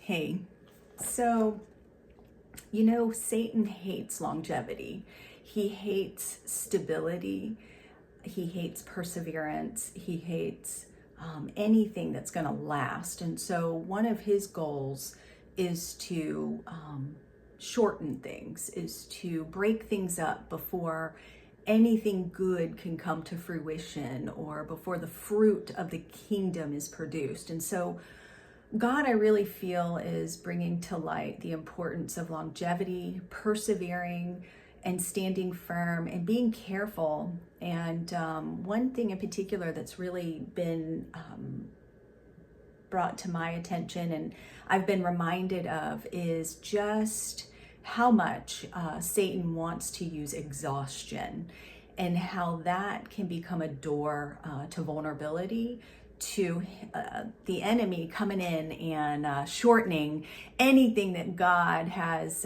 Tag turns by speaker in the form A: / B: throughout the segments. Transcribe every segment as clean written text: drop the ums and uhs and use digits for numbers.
A: Hey, so, Satan hates longevity. He hates stability. He hates perseverance. He hates anything that's going to last. And so, one of his goals is to shorten things, is to break things up before anything good can come to fruition or before the fruit of the kingdom is produced. And so, God, I really feel, is bringing to light the importance of longevity, persevering, and standing firm and being careful. And one thing in particular that's really been brought to my attention and I've been reminded of is just how much Satan wants to use exhaustion and how that can become a door to vulnerability, to the enemy coming in and shortening anything that God has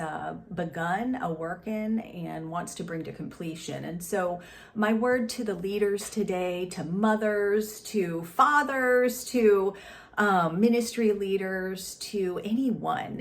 A: begun a work in and wants to bring to completion. And so my word to the leaders today, to mothers, to fathers, to ministry leaders, to anyone,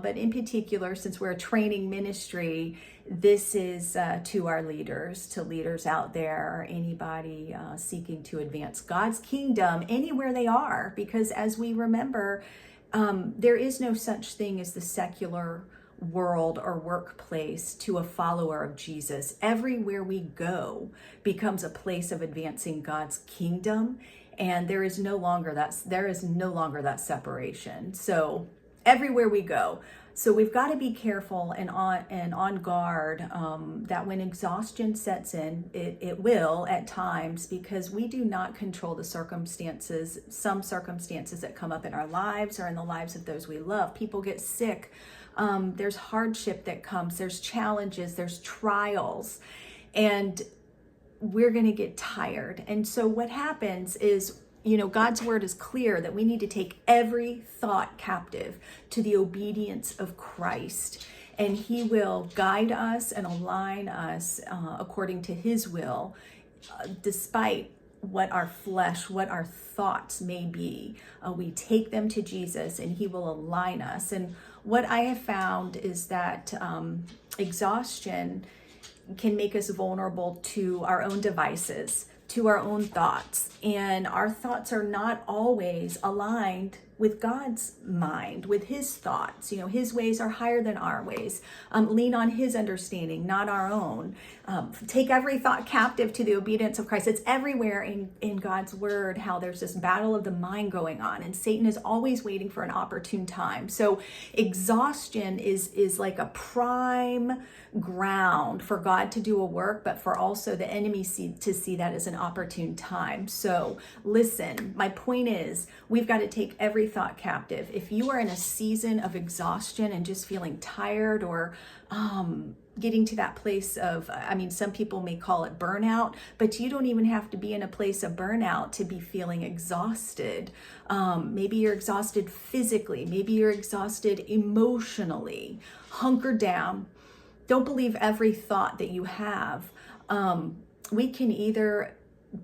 A: but in particular, since we're a training ministry, this is to our leaders, to leaders out there, or anybody seeking to advance God's kingdom anywhere they are, because as we remember, there is no such thing as the secular world or workplace to a follower of Jesus. Everywhere we go becomes a place of advancing God's kingdom, and there is no longer that separation. So everywhere we go. So we've got to be careful and on guard that when exhaustion sets in, it will at times, because we do not control the circumstances, some circumstances that come up in our lives or in the lives of those we love. People get sick. There's hardship that comes. There's challenges. There's trials. And we're going to get tired. And so what happens is, God's word is clear that we need to take every thought captive to the obedience of Christ. And he will guide us and align us according to his will, despite what our flesh, what our thoughts may be. We take them to Jesus and he will align us. And what I have found is that exhaustion can make us vulnerable to our own devices, to our own thoughts. And our thoughts are not always aligned with God's mind, with his thoughts. His ways are higher than our ways. Lean on his understanding, not our own. Take every thought captive to the obedience of Christ. It's everywhere in God's word how there's this battle of the mind going on, and Satan is always waiting for an opportune time. So exhaustion is like a prime ground for God to do a work, but for also the enemy to see that as an opportune time. So listen, my point is, we've got to take every thought captive. If you are in a season of exhaustion and just feeling tired, or getting to that place of, some people may call it burnout, but you don't even have to be in a place of burnout to be feeling exhausted. Maybe you're exhausted physically, maybe you're exhausted emotionally. Hunker down. Don't believe every thought that you have. We can either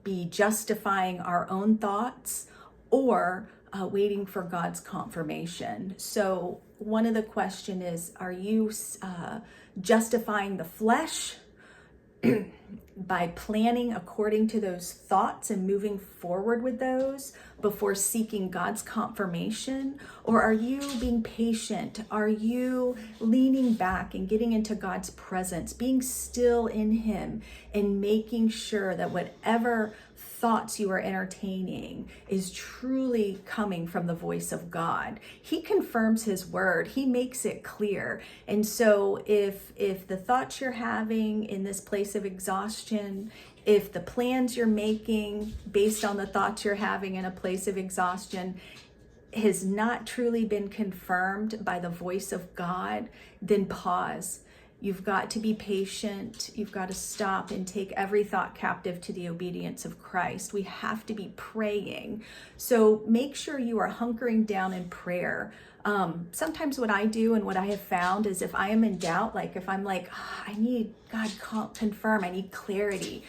A: be justifying our own thoughts or waiting for God's confirmation. So one of the question is, are you justifying the flesh by planning according to those thoughts and moving forward with those before seeking God's confirmation? Or are you being patient? Are you leaning back and getting into God's presence, being still in him, and making sure that whatever thoughts you are entertaining is truly coming from the voice of God? He confirms his word. He makes it clear. And so if the thoughts you're having in this place of exhaustion, if the plans you're making based on the thoughts you're having in a place of exhaustion has not truly been confirmed by the voice of God, then pause. You've got to be patient. You've got to stop and take every thought captive to the obedience of Christ. We have to be praying. So make sure you are hunkering down in prayer. Sometimes what I do and what I have found is, if I am in doubt, like if I'm like, I need God confirm, I need clarity,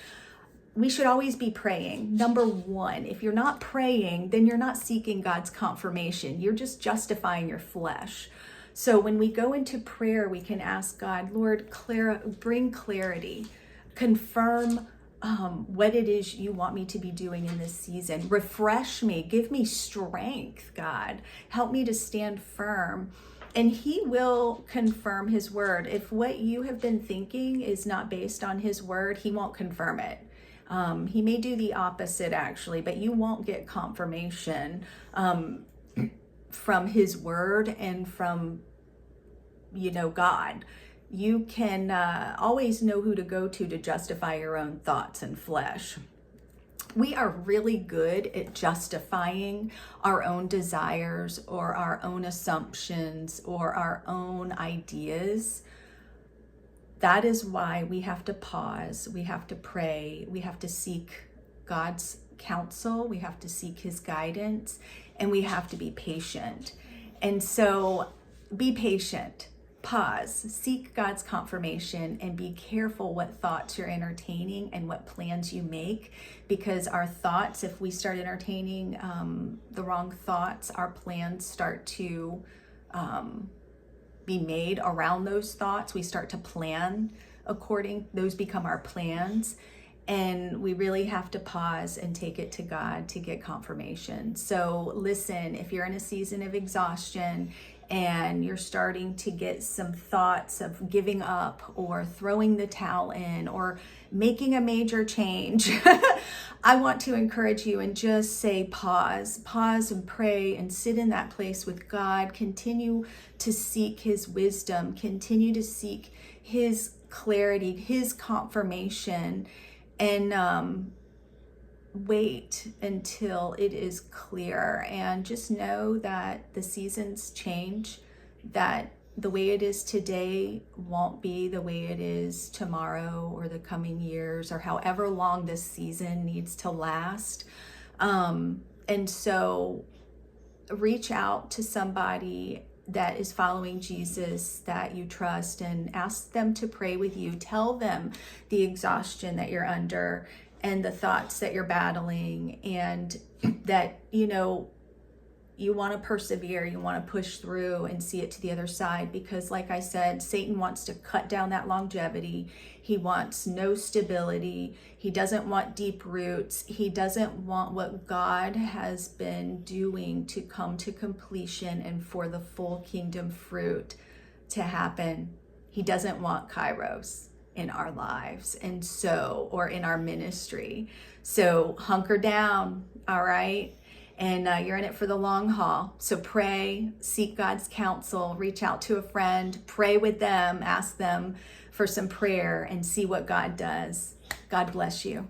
A: we should always be praying. Number one, if you're not praying, then you're not seeking God's confirmation. You're just justifying your flesh. So when we go into prayer, we can ask God, Lord, bring clarity, confirm what it is you want me to be doing in this season. Refresh me, give me strength, God. Help me to stand firm. And he will confirm his word. If what you have been thinking is not based on his word, he won't confirm it. He may do the opposite actually, but you won't get confirmation from his word and from, God. You can always know who to go to justify your own thoughts and flesh. We are really good at justifying our own desires or our own assumptions or our own ideas. That is why we have to pause, we have to pray, we have to seek God's counsel, we have to seek his guidance, and we have to be patient. And so be patient, pause, seek God's confirmation, and be careful what thoughts you're entertaining and what plans you make, because our thoughts, if we start entertaining the wrong thoughts, our plans start to be made around those thoughts. We start to plan those become our plans, and we really have to pause and take it to God to get confirmation. So listen, if you're in a season of exhaustion and you're starting to get some thoughts of giving up or throwing the towel in or making a major change, I want to encourage you and just say pause and pray and sit in that place with God. Continue to seek his wisdom, continue to seek his clarity, his confirmation, and wait until it is clear. And just know that the seasons change, that the way it is today won't be the way it is tomorrow or the coming years or however long this season needs to last. And so reach out to somebody that is following Jesus that you trust and ask them to pray with you. Tell them the exhaustion that you're under and the thoughts that you're battling, and that, you want to persevere, you want to push through and see it to the other side, because like I said, Satan wants to cut down that longevity. He wants no stability. He doesn't want deep roots. He doesn't want what God has been doing to come to completion and for the full kingdom fruit to happen. He doesn't want Kairos in our lives, or in our ministry. So hunker down, all right? And you're in it for the long haul. So pray, seek God's counsel, reach out to a friend, pray with them, ask them for some prayer, and see what God does. God bless you.